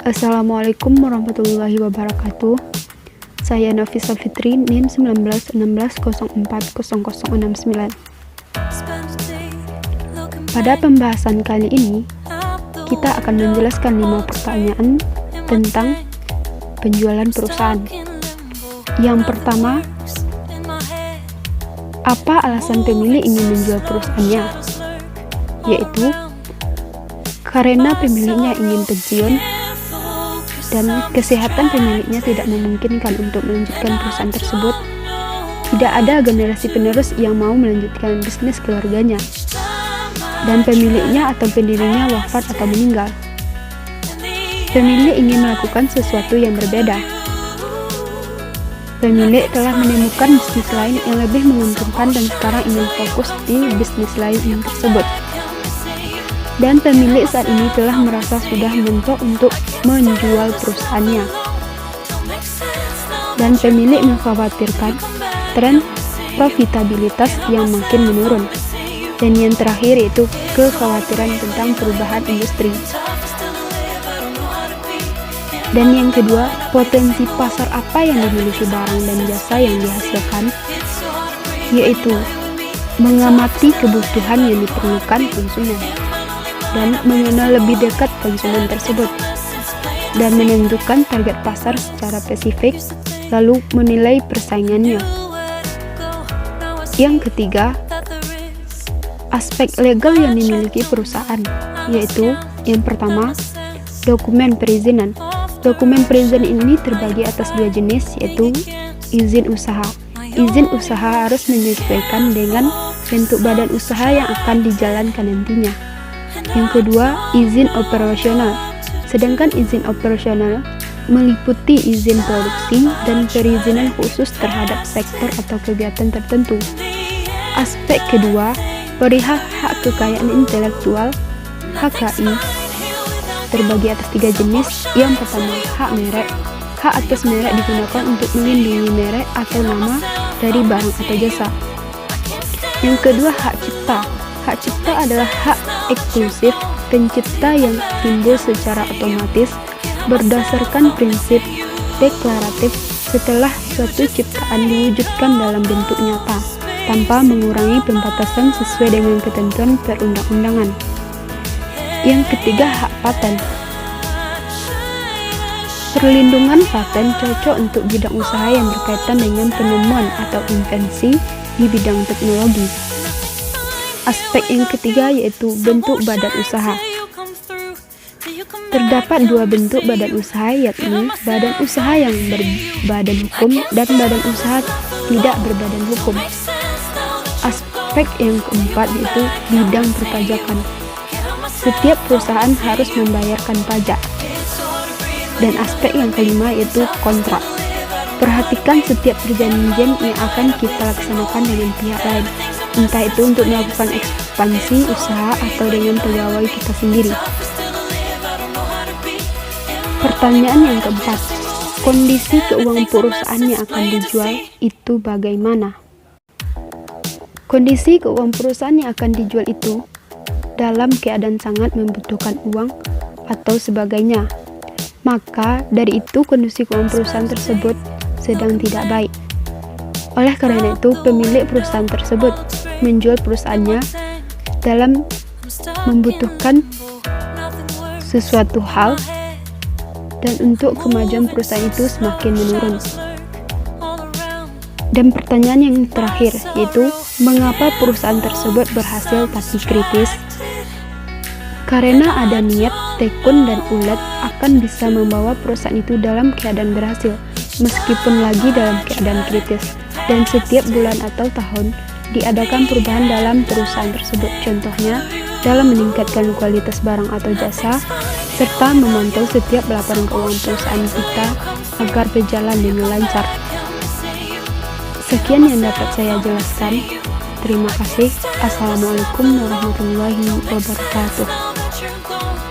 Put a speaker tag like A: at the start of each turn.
A: Assalamualaikum warahmatullahi wabarakatuh. Saya Nafisa Fitri, NIM 1916040069. Pada pembahasan kali ini, kita akan menjelaskan 5 pertanyaan tentang penjualan perusahaan. Yang pertama, apa alasan pemilik ingin menjual perusahaannya? Yaitu karena pemiliknya ingin pensiun dan kesehatan pemiliknya tidak memungkinkan untuk melanjutkan perusahaan tersebut. Tidak ada generasi penerus yang mau melanjutkan bisnis keluarganya, dan pemiliknya atau pendirinya wafat atau meninggal. Pemilik ingin melakukan sesuatu yang berbeda. Pemilik telah menemukan bisnis lain yang lebih menguntungkan dan sekarang ingin fokus di bisnis lain yang tersebut. Dan pemilik saat ini telah merasa sudah mentok untuk menjual perusahaannya. Dan pemilik mengkhawatirkan tren profitabilitas yang makin menurun. Dan yang terakhir yaitu kekhawatiran tentang perubahan industri. Dan yang kedua, potensi pasar apa yang dimiliki barang dan jasa yang dihasilkan, yaitu mengamati kebutuhan yang diperlukan konsumen dan mengenal lebih dekat konsumen tersebut, dan menentukan target pasar secara spesifik, lalu menilai persaingannya. Yang ketiga, aspek legal yang dimiliki perusahaan, yaitu yang pertama, dokumen perizinan. Dokumen perizinan ini terbagi atas 2 jenis, yaitu izin usaha. Izin usaha harus menyesuaikan dengan bentuk badan usaha yang akan dijalankan nantinya. Yang kedua, izin operasional. Sedangkan izin operasional meliputi izin produksi dan perizinan khusus terhadap sektor atau kegiatan tertentu. Aspek kedua, perihal hak kekayaan intelektual (HKI), terbagi atas 3 jenis. Yang pertama, hak merek. Hak atas merek digunakan untuk melindungi merek atau nama dari barang atau jasa. Yang kedua, hak cipta. Hak cipta adalah hak eksklusif pencipta yang timbul secara otomatis berdasarkan prinsip deklaratif setelah suatu ciptaan diwujudkan dalam bentuk nyata, tanpa mengurangi pembatasan sesuai dengan ketentuan perundang-undangan. Yang ketiga, hak paten. Perlindungan paten cocok untuk bidang usaha yang berkaitan dengan penemuan atau invensi di bidang teknologi. Aspek yang ketiga yaitu bentuk badan usaha. Terdapat 2 bentuk badan usaha, yakni badan usaha yang berbadan hukum dan badan usaha tidak berbadan hukum. Aspek yang keempat yaitu bidang perpajakan. Setiap perusahaan harus membayarkan pajak. Dan aspek yang kelima yaitu kontrak. Perhatikan setiap perjanjian yang akan kita laksanakan dengan pihak lain, entah itu untuk melakukan ekspansi usaha atau dengan pegawai kita sendiri. Pertanyaan yang keempat, kondisi keuangan perusahaan yang akan dijual itu bagaimana? Kondisi keuangan perusahaan yang akan dijual itu dalam keadaan sangat membutuhkan uang atau sebagainya. Maka dari itu kondisi keuangan perusahaan tersebut sedang tidak baik. Oleh karena itu, pemilik perusahaan tersebut menjual perusahaannya dalam membutuhkan sesuatu hal dan untuk kemajuan perusahaan itu semakin menurun. Dan pertanyaan yang terakhir yaitu mengapa perusahaan tersebut berhasil tapi kritis? Karena ada niat, tekun, dan ulet akan bisa membawa perusahaan itu dalam keadaan berhasil meskipun lagi dalam keadaan kritis. Dan setiap bulan atau tahun diadakan perubahan dalam perusahaan tersebut, contohnya dalam meningkatkan kualitas barang atau jasa serta memantau setiap laporan keuangan perusahaan kita agar berjalan dengan lancar. Sekian yang dapat saya jelaskan. Terima kasih. Assalamualaikum warahmatullahi wabarakatuh.